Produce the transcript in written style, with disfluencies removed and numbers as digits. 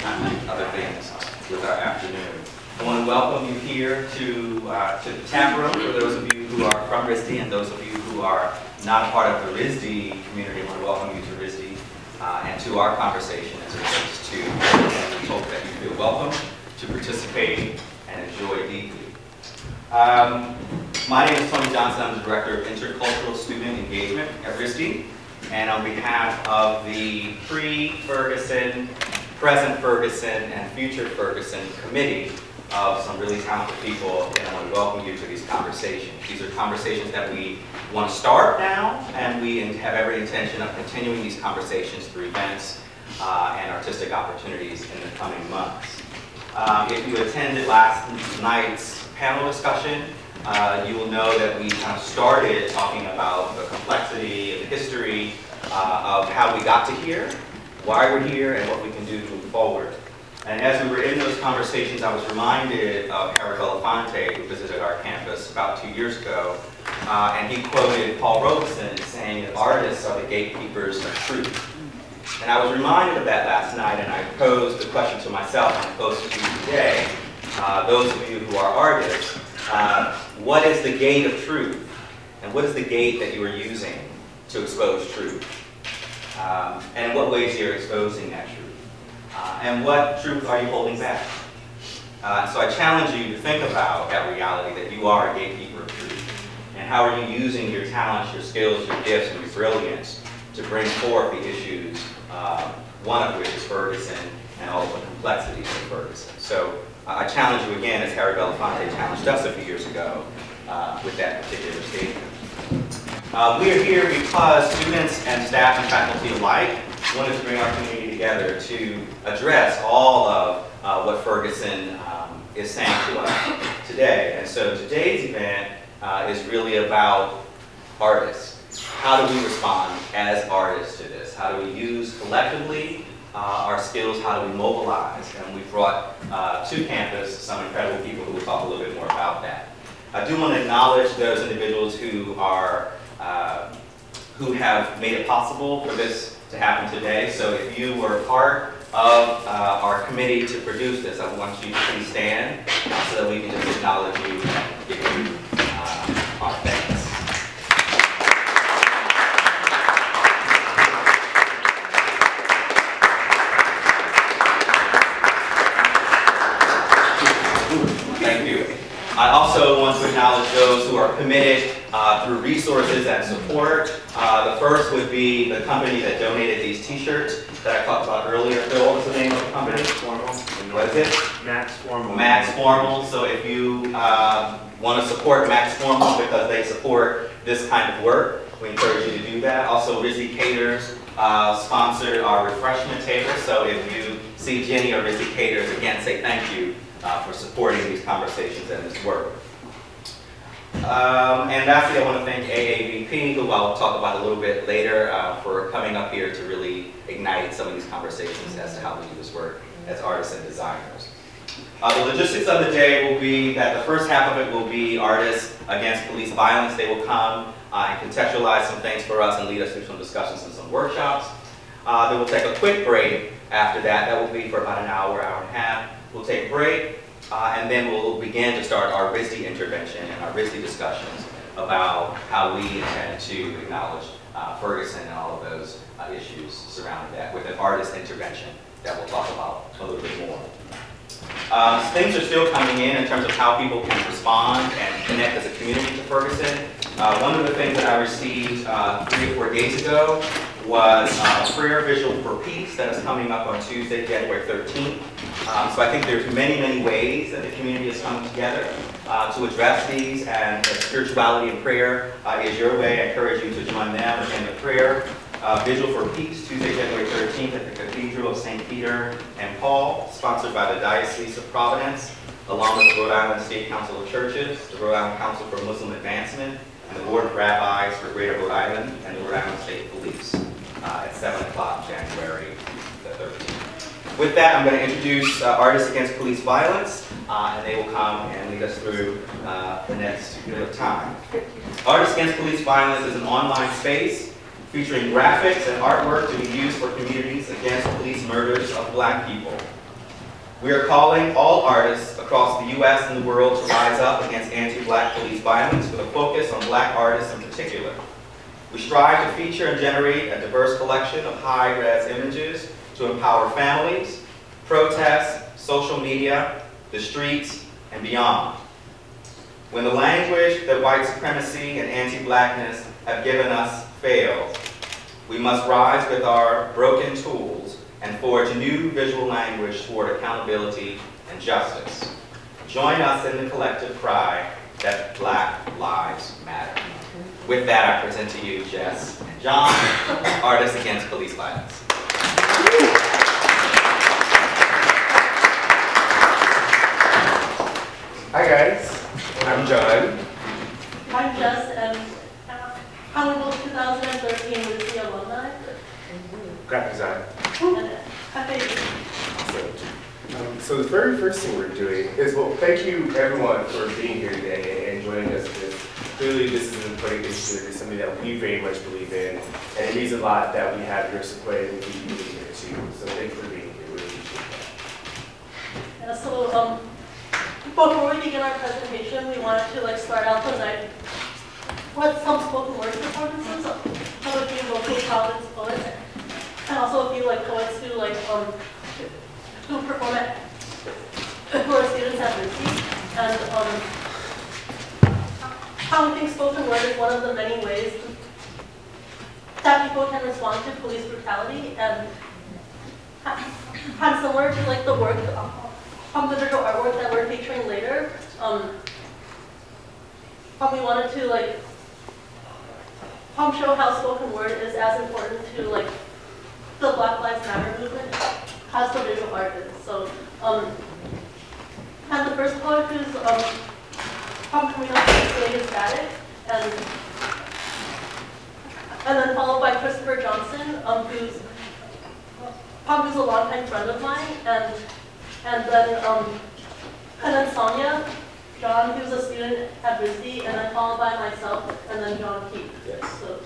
other things with our afternoon. I want to welcome you here to the tap room for those of you who are from RISD and those of you who are not a part of the RISD community. I want to welcome you to RISD and to our conversation as it relates to, and we hope that you feel welcome to participate and enjoy deeply. My name is Tony Johnson. I'm the Director of Intercultural Student Engagement at RISD. And on behalf of the pre-Ferguson, present Ferguson, and future Ferguson committee of some really talented people, and I want to welcome you to these conversations. These are conversations that we want to start now, and we have every intention of continuing these conversations through events and artistic opportunities in the coming months. If you attended last night's panel discussion, you will know that we kind of started talking about the complexity and the history of how we got to here, why we're here, and what we can do to move forward. And as we were in those conversations, I was reminded of Harry Belafonte, who visited our campus about 2 years ago, and he quoted Paul Robeson saying that artists are the gatekeepers of truth. And I was reminded of that last night, and I posed the question to myself, and I posed it to you today, those of you who are artists, what is the gate of truth? And what is the gate that you are using to expose truth? And in what ways you're exposing that truth? And what truth are you holding back? So I challenge you to think about that reality that you are a gatekeeper of truth. And how are you using your talents, your skills, your gifts, and your brilliance to bring forth the issues, one of which is Ferguson and all of the complexities of Ferguson. So I challenge you again, as Harry Belafonte challenged us a few years ago with that particular statement. We are here because students and staff and faculty alike wanted to bring our community together to address all of what Ferguson is saying to us today. And so today's event is really about artists. How do we respond as artists to this? How do we use collectively our skills? How do we mobilize? And we brought to campus some incredible people who will talk a little bit more about that. I do want to acknowledge those individuals who are who have made it possible for this to happen today. So if you were part of our committee to produce this, I want you to please stand so that we can just acknowledge you and give you our thanks. Thank you. I also want to acknowledge those who are committed through resources and support. The first would be the company that donated these t-shirts that I talked about earlier. Phil, what was the name of the company? Max Formal. What is it? Max Formal. Max Formal. So if you want to support Max Formal because they support this kind of work, we encourage you to do that. Also, RISD Caters sponsored our refreshment table. So if you see Jenny or RISD Caters, again, say thank you for supporting these conversations and this work. And lastly, I want to thank AAVP, who I'll talk about a little bit later, for coming up here to really ignite some of these conversations as to how we do this work as artists and designers. The logistics of the day will be that the first half of it will be artists against police violence. They will come and contextualize some things for us and lead us through some discussions and some workshops. Then we'll take a quick break after that. That will be for about an hour, hour and a half. We'll take a break. And then we'll begin to start our RISD intervention and our RISD discussions about how we intend to acknowledge Ferguson and all of those issues surrounding that with an artist intervention that we'll talk about a little bit more. Things are still coming in terms of how people can respond and connect as a community to Ferguson. One of the things that I received 3 or 4 days ago was a prayer visual for peace that is coming up on Tuesday, January 13th. So I think there's many, many ways that the community is coming together to address these, and spirituality and prayer is your way. I encourage you to join them in the prayer Vigil for Peace, Tuesday, January 13th at the Cathedral of St. Peter and Paul, sponsored by the Diocese of Providence, along with the Rhode Island State Council of Churches, the Rhode Island Council for Muslim Advancement, and the Board of Rabbis for Greater Rhode Island, and the Rhode Island State Police at 7 o'clock, January the 13th. With that, I'm going to introduce Artists Against Police Violence, and they will come and lead us through the next bit of time. Artists Against Police Violence is an online space featuring graphics and artwork to be used for communities against police murders of Black people. We are calling all artists across the U.S. and the world to rise up against anti-Black police violence with a focus on Black artists in particular. We strive to feature and generate a diverse collection of high-res images to empower families, protests, social media, the streets, and beyond. When the language that white supremacy and anti-Blackness have given us fails, we must rise with our broken tools and forge new visual language toward accountability and justice. Join us in the collective cry that Black lives matter. With that, I present to you Jess and John, Artists Against Police Violence. Hi guys, I'm John. I'm Jess, and I'm both 2013 RISD alumni. Graphic design. And So the very first thing we're doing is, well, thank you everyone for being here today and joining us. Clearly this is an important issue. It's something that we very much believe in, and it means a lot that we have your support and we believe in it too. So thank you for being here. We really appreciate that. yeah, so before we begin our presentation, we wanted to start out tonight with some spoken word performances of a few local Providence poets, and also a few poets who perform at who are students at RISD. And how we think spoken word is one of the many ways that people can respond to police brutality, and similar to the work, the visual artwork that we're featuring later, we wanted to show how spoken word is as important to the Black Lives Matter movement as the visual art is. So, and the first poet who's coming up is Static, and then followed by Christopher Johnson, who's a longtime friend of mine, and then Sonia, John, who's a student at RISD, and then followed by myself, and then John Keith. Yes. So.